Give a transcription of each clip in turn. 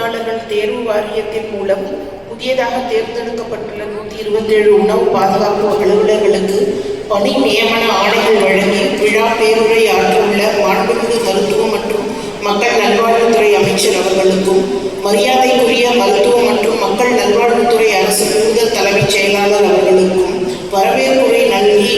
பணியாளர்கள் தேர்வு வாரியத்தின் மூலம் புதியதாக தேர்ந்தெடுக்கப்பட்டுள்ள 127 உணவு பாதுகாப்பு அலுவலர்களுக்கு பணி நியமன ஆணைகள் வழங்கி விழா பேருரை ஆற்றியுள்ள மாண்புமிகு மருத்துவ மற்றும் மக்கள் நல்வாழ்வுத்துறை அமைச்சர் அவர்களுக்கும் மரியாதைக்குரிய மருத்துவ மற்றும் மக்கள் நல்வாழ்வுத்துறை அரசு கூடுதல் தலைமைச் செயலாளர் அவர்களுக்கும் வரவேற்புரை நல்கி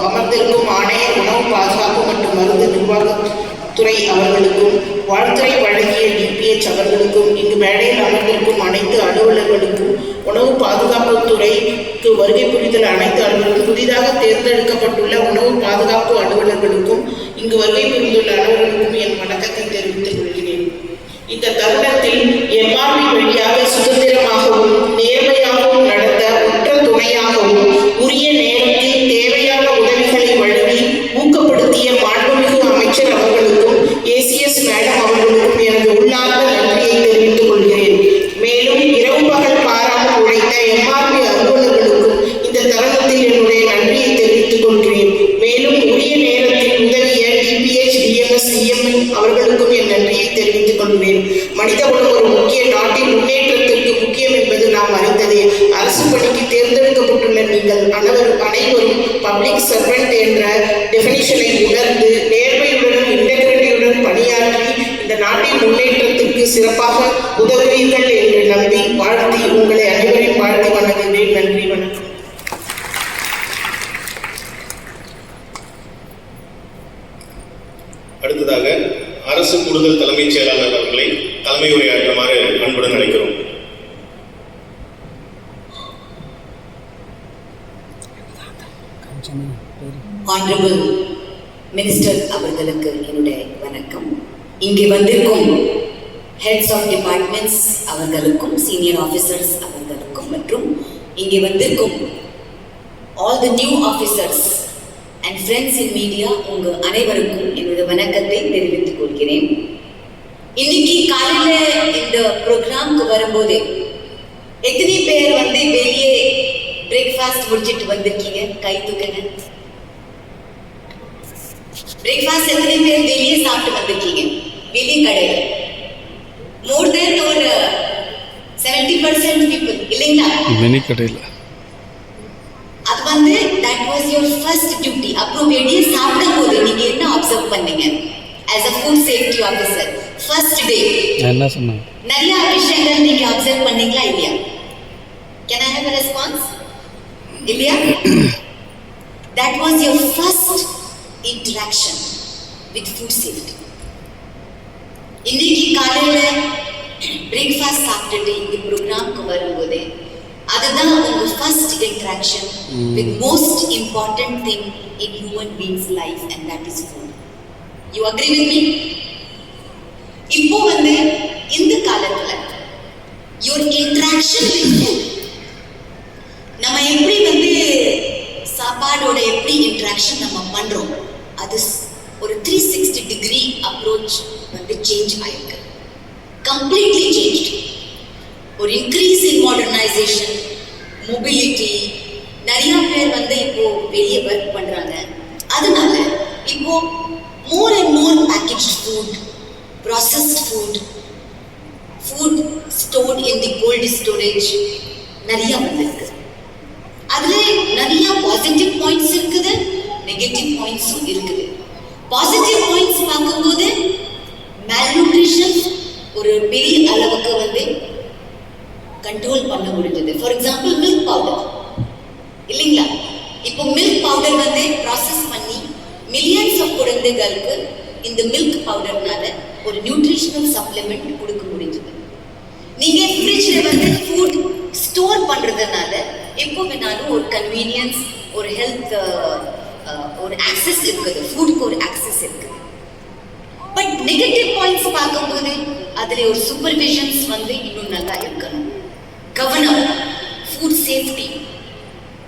அமர்ந்திருக்கும் ஆணையர் உணவு பாதுகாப்பு மற்றும் மருந்து நிர்வாகத்துறை அவர்களுக்கும் வாழ்த்துறை வழங்கிய டிபிஎச் அவர்களுக்கும் இங்கு மேடையில் அமர்ந்திருக்கும் அனைத்து அலுவலர்களுக்கும் உணவு பாதுகாப்புத்துறைக்கு வருகை புரிதல் அனைத்து அலுவலர்களுக்கும் புதிதாக தேர்ந்தெடுக்கப்பட்டுள்ள உணவு பாதுகாப்பு அலுவலர்களுக்கும் இங்கு வருகை புரிந்துள்ள அலுவலர்களுக்கும் என் வணக்கத்தை தெரிவித்துக் கொள்கிறேன். இந்த தருணத்தில் எம்ஆர்பி வழியாக சுதந்திரமாகவும் நேர்மையாகவும் நடத்த உற்ற துணையாகவும் உரிய நேரத்தில் தேவையான உதவிகளை வழங்கி ஊக்கப்படுத்திய மாண்புமிகு அமைச்சர் அவர்களுக்கும் ஏசிஎஸ் மேடம் அவர்களுக்கும் எனது உள்ளார்ந்த நன்றியை தெரிவித்துக் கொள்கிறேன். மேலும் இரவு பகல் பாராமல் உழைத்த எம்ஆர்பி அலுவலர்களுக்கும் இந்த தருணத்தில் என்னுடைய நன்றியை தெரிவித்துக் கொள்கிறேன். மேலும் உரிய நேரத்தில் உதவிய டிபிஎச் டிஎம்எஸ் சிஎம்என் அவர்களுக்கும் என் நன்றியை தெரிவித்துக் கொள்கிறேன். மனிதகுலம் ஒரு முக்கிய நாட்டின் முன்னேற்றத்திற்கு முக்கியம் என்பது நாம் அறிந்ததே. அரசு பணிக்கு தேர்ந்தெடுக்கப்பட்டுள்ள நீங்கள் அனைவரும் பப்ளிக் சர்வெண்ட் என்ற டெஃபினிஷனை உணர்ந்து நேர்மையுடனும் இன்டெகிரிட்டியுடன் பணியாற்றி இந்த நாட்டின் முன்னேற்றத்திற்கு சிறப்பாக உதவுவீர்கள் என்று நம்பி வாழ்த்தி உங்களை அனைவரையும் வாழ்த்தி வணங்குகிறேன். நன்றி, வணக்கம். அடுத்ததாக அரசு கூடுதல் தலைமைச் செயலாளர் அவர்களை தலைமை உரையாற்றுமாறு அன்புடன் அழைக்கிறோம். ஆனரபிள் மினிஸ்டர் அவர்களுக்கு என்னுடைய வணக்கம். இங்கே வந்திருக்கும் ஹெட்ஸ் ஆஃப் டிபார்ட்மெண்ட்ஸ் அவர்களுக்கும் சீனியர் ஆஃபீஸர்ஸ் அவர்களுக்கும் மற்றும் இங்கே வந்திருக்கும் all the new officers and friends in media உங்கள் அனைவருக்கும் என்னுடைய வணக்கத்தை தெரிவித்துக் கொள்கிறேன். இன்னைக்கு காலையில் இந்த ப்ரோக்ராம்க்கு வரும்போது எத்தனை பேர் வெளியே பிரேக்ஃபாஸ்ட் முடிச்சிட்டு வந்திருக்கீங்க? கை தூக்குங்க. பிரேக்ஃபாஸ்ட் எத்தனை பேர் வெளியே சாப்பிட்டு வந்திருக்கீங்க? வெளியே கடையில் மோர் தென் ஒரு 70% பீப்புள் இல்லைங்களா? வெளி கடையில் அது that was your first duty. அப்புறம் வெளியே சாப்பிடும் போது நீங்க என்ன அப்சர்வ் பண்ணீங்க? as a food safety officer first day என்ன சொன்னாங்க? நிறைய விஷயங்கள் நீங்க அப்சர்வ் பண்ணீங்களா இல்லையா? can I have a response? இல்லையா? that was your first interaction with food safety. இன்னைக்கு காலையில பிரேக்ஃபாஸ்ட் சாப்பிட்டுட்டு இந்த ப்ரோக்ராம்க்கு வரும்போது அதுதான் உங்க first interaction with most important thing in human beings life and that is food. You agree with me? இப்போ இந்த காலத்துல your interaction with food நம்ம எப்படி சாப்பாடோட எப்படி இன்ட்ராக்ஷன் நம்ம பண்றோம் அது ஒரு 360 டிகிரி அப்ரோச் சேஞ்ச் ஆயிருக்கு. Completely change. ஒரு இன்க்ரீஸ் இன் மாடர்னைசேஷன், மொபிலிட்டி, நிறைய பேர் இப்போ வெளியே ஒர்க் பண்றாங்க. அதனால இப்போ more and more package food, processed food, food stored in the gold storage நிறைய வந்திருக்கு. அதுல நிறைய பாசிட்டிவ் பாயிண்ட்ஸ் இருக்குது, நெகட்டிவ் பாயிண்ட்ஸும் இருக்குது. பாசிட்டிவ் பாயிண்ட்ஸ் பார்க்கும்போது malnutrition ஒரு பெரிய அளவுக்கு கண்ட்ரோல் பண்ண முடிஞ்சது. ஃபார் எக்ஸாம்பிள் மில்க் பவுடர் இல்லைங்களா? இப்போ மில்க் பவுடர் ப்ராசஸ் பண்ணி மில்லியன்ஸ் ஆஃப் குழந்தைகளுக்கு இந்த மில்க் பவுடர்னால ஒரு நியூட்ரிஷனல் சப்ளிமெண்ட் கொடுக்க முடிஞ்சது. நீங்க ஃப்ரிட்ஜ்ல ஃபுட் ஸ்டோர் பண்றதுனால எப்போ வேணாலும் ஒரு கன்வீனியன்ஸ், ஒரு ஹெல்த், ஒரு ஆக்சஸ் இருக்குது, ஃபுட்க்கு ஒரு ஆக்சஸ் இருக்குது. பட் நெகட்டிவ் பாயிண்ட்ஸ் பார்க்கும்போது அதுல ஒரு சூப்பர்விஷன்ஸ் இன்னும் நல்லா இருக்கணும். கவனம், ஃபுட் சேஃப்டி,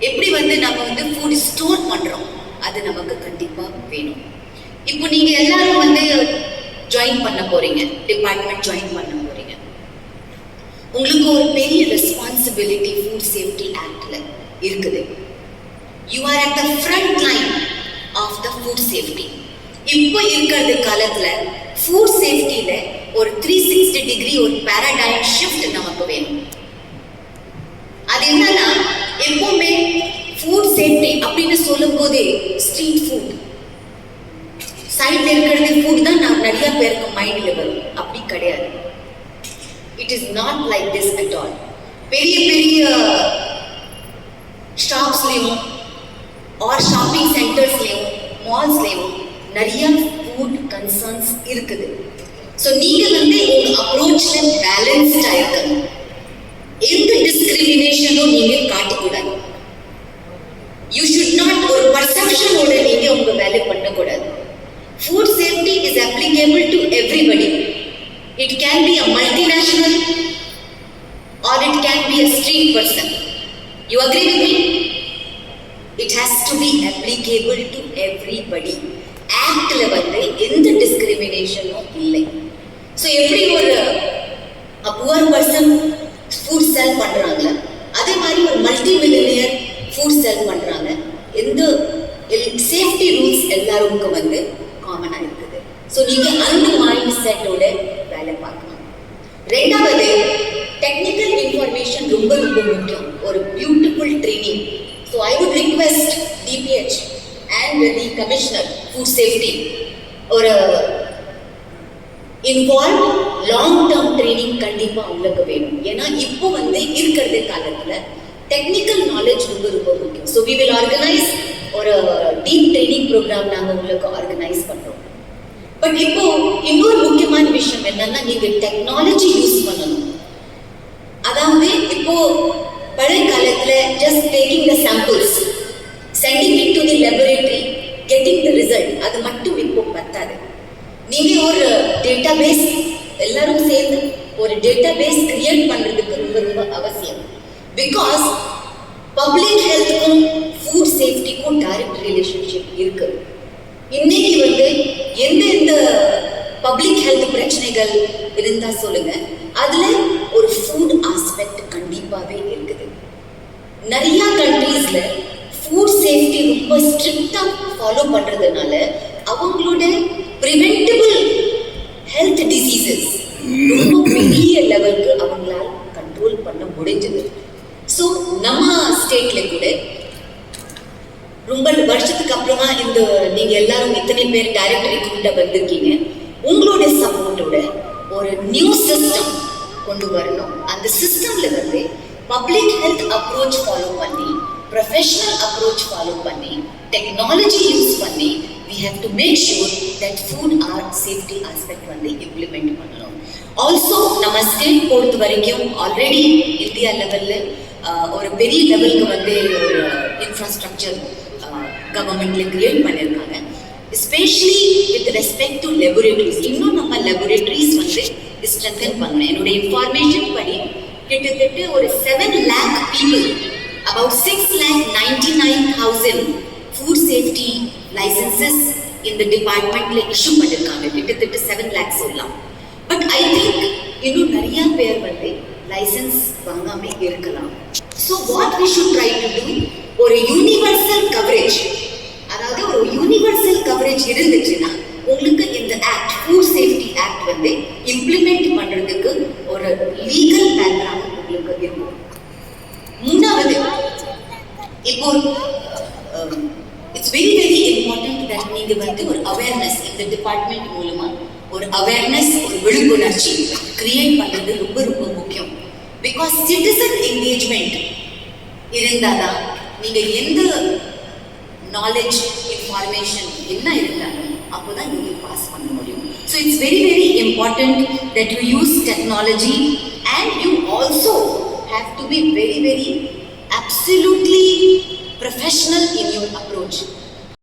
எப்படி நம்ம ஃபுட் ஸ்டோர் பண்றோம் அது நமக்கு கண்டிப்பா வேணும். இப்போ நீங்க எல்லாரும் ஜாயின் பண்ண போறீங்க, டிபார்ட்மெண்ட் ஜாயின் பண்ண போறீங்க. உங்களுக்கு ஒரு பெரிய ரெஸ்பான்சிபிலிட்டி ஃபுட் சேஃப்டி ஆக்ட்ல இருக்குது. You are at the front line of the food safety. இப்போ இருக்கிறது காலத்துல ஃபுட் சேஃப்டியில ஒரு 360 டிகிரி ஒரு பேராடைம் ஷிஃப்ட் நமக்கு வேணும். அது என்னன்னா எப்பவுமே ஃபுட் சேஃப்டி அப்படின்னு சொல்லும் போதே ஸ்ட்ரீட் ஃபுட் சைட்ல இருக்கிறது ஃபுட் தான் நான் நிறைய பேருக்கு மைண்ட்ல வரும். அப்படி கிடையாது. It is not like this at all. பெரிய பெரிய ஷாப்ஸ்லயும் ஆர் ஷாப்பிங் சென்டர்ஸ்லயும் மால்ஸ்லயும் நிறைய ஃபுட் கன்சர்ன்ஸ் இருக்குது. ஸோ நீங்க உங்க அப்ரோச்ல பேலன்ஸ்டா இருக்கணும். எந்த டிஸ்கிரிமினேஷனும் நீங்க காட்டக்கூடாது. யூ ஷுட் நாட் ஒரு பர்செப்ஷனோட நீங்க உங்க வேலை பண்ணக்கூடாது. Food safety is applicable to everybody. It can be a multinational or it can be a street person. You agree with me? It has to be applicable to everybody. Actல எந்த டிஸ்கிரிமினேஷனும் இல்லை. So எப்படி ஒரு poor person food செல் பண்றாங்க, அதே மாதிரி ஒரு multi millionaire food செல் பண்றாங்க. எந்த சேஃப்டி ரூல்ஸ் எல்லாருக்கும் காமனா இருக்குது. ஸோ நீங்க அந்த மைண்ட் செட்டோட வேலை பார்க்கணும். ரெண்டாவது, டெக்னிக்கல் இன்ஃபர்மேஷன் ரொம்ப ரொம்ப முக்கியம். ஒரு beautiful training. So I would request DPH and the commissioner food safety ஒரு இன்வால்வ் லாங் டேர்ம் ட்ரைனிங் கண்டிப்பா உங்களுக்கு வேணும். ஏன்னா இப்போ இருக்கிற காலத்துல டெக்னிக்கல் நாலேஜ் ரொம்ப ரொம்ப முக்கியம். ஸோ வி வில் ஆர்கனைஸ் ஒரு டீப் ட்ரைனிங் ப்ரோக்ராம் நாங்கள் உங்களுக்கு ஆர்கனைஸ் பண்றோம். பட் இப்போ இன்னொரு முக்கியமான விஷயம் என்னன்னா நீங்க டெக்னாலஜி யூஸ் பண்ணணும். அதாவது இப்போ பழைய காலத்துல just taking the samples, sending it to the laboratory, getting the result, அது மட்டும் இப்போ பத்தாது. நீங்க ஒரு டேட்டாபேஸ் எல்லாரும் சேர்ந்து ஒரு டேட்டாபேஸ் கிரியேட் பண்றதுக்கு ரொம்ப ரொம்ப அவசியம். பிகாஸ் பப்ளிக் ஹெல்த்துக்கும் ஃபுட் சேஃப்டிக்கும் டைரக்ட் ரிலேஷன்ஷிப் இருக்கு. இன்னைக்கு எந்தெந்த பப்ளிக் ஹெல்த் பிரச்சனைகள் இருந்தா சொல்லுங்க, அதுல ஒரு ஃபுட் ஆஸ்பெக்ட் கண்டிப்பாவே இருக்குது. நிறைய கண்ட்ரீஸ்ல ஃபுட் சேஃப்டி ரொம்ப ஸ்ட்ரிக்டா ஃபாலோ பண்றதுனால அவங்களோட ப்ரிவென்டபிள் ஹெல்த் டிசீசஸ் ரொம்ப பெரிய லெவலுக்கு அவங்களால கண்ட்ரோல் பண்ண முடிஞ்சது. ஸோ நம்ம ஸ்டேட்ல கூட ரொம்ப வருஷத்துக்கு அப்புறமா நீங்க எல்லாரும் இத்தனை பேர் டைரக்ட் ரெக்ரூட்டா வந்திருக்கீங்க. உங்களோட சப்போர்ட்டோட ஒரு நியூ சிஸ்டம் கொண்டு வரணும். அந்த சிஸ்டம்ல பப்ளிக் ஹெல்த் அப்ரோச் ஃபாலோ பண்ணி, ப்ரொஃபஷனல் அப்ரோச் ஃபாலோ பண்ணி, டெக்னாலஜி யூஸ் பண்ணி we have to make sure that food or safety aspect implement பண்ணணும். ஆல்சோ நம்ம ஸ்டேட் பொறுத்த வரைக்கும் ஆல்ரெடி இந்தியா லெவல்ல ஒரு பெரிய லெவலுக்கு ஒரு இன்ஃப்ராஸ்ட்ரக்சர் கவர்மெண்ட்ல கிரியேட் பண்ணியிருக்காங்க. Especially with respect to laboratories. இன்னும் நம்ம லெபரேட்டரிஸ் ஸ்ட்ரென்தன் பண்ணணும். என்னுடைய இன்ஃபார்மேஷன் படி கிட்டத்தட்ட ஒரு 7 lakh people, about 6,99,000 food safety licences இந்த டிபார்ட்மெண்ட்ல இஷ்யூ பண்ணிருக்காங்க. கிட்டத்தட்ட 7 lakhs சொல்லலாம். பட் ஐ திங்க் இன்னும் நிறைய பேர் லைசன்ஸ் வாங்காம இருக்கலாம். So what we should try to do, ஒரு யூனிவர்சல் கவரேஜ், அதாவது ஒரு யூனிவர்சல் கவரேஜ் இருந்துச்சுன்னா உங்களுக்கு இந்த act, food safety act implement பண்றதுக்கு ஒரு லீகல் பேக்ரவுண்ட் உங்களுக்கு இருக்கும். மூணாவது, இப்போ it's very very important that நீங்க ஒரு அவேர்னஸ் இந்த டிபார்ட்மெண்ட் மூலமா ஒரு அவேர்னஸ், ஒரு விழிப்புணர்ச்சி கிரியேட் பண்றது ரொம்ப ரொம்ப முக்கியம். பிகாஸ் சிட்டிசன் என்கேஜ்மெண்ட் இருந்தாதான் நீங்க எந்த நாலேஜ் இன்ஃபார்மேஷன் என்ன இருந்தாலும் அப்போதான் நீங்க பாஸ் பண்ண முடியும். So it's very very important that you use technology and you also have to be very very absolutely professional in your approach.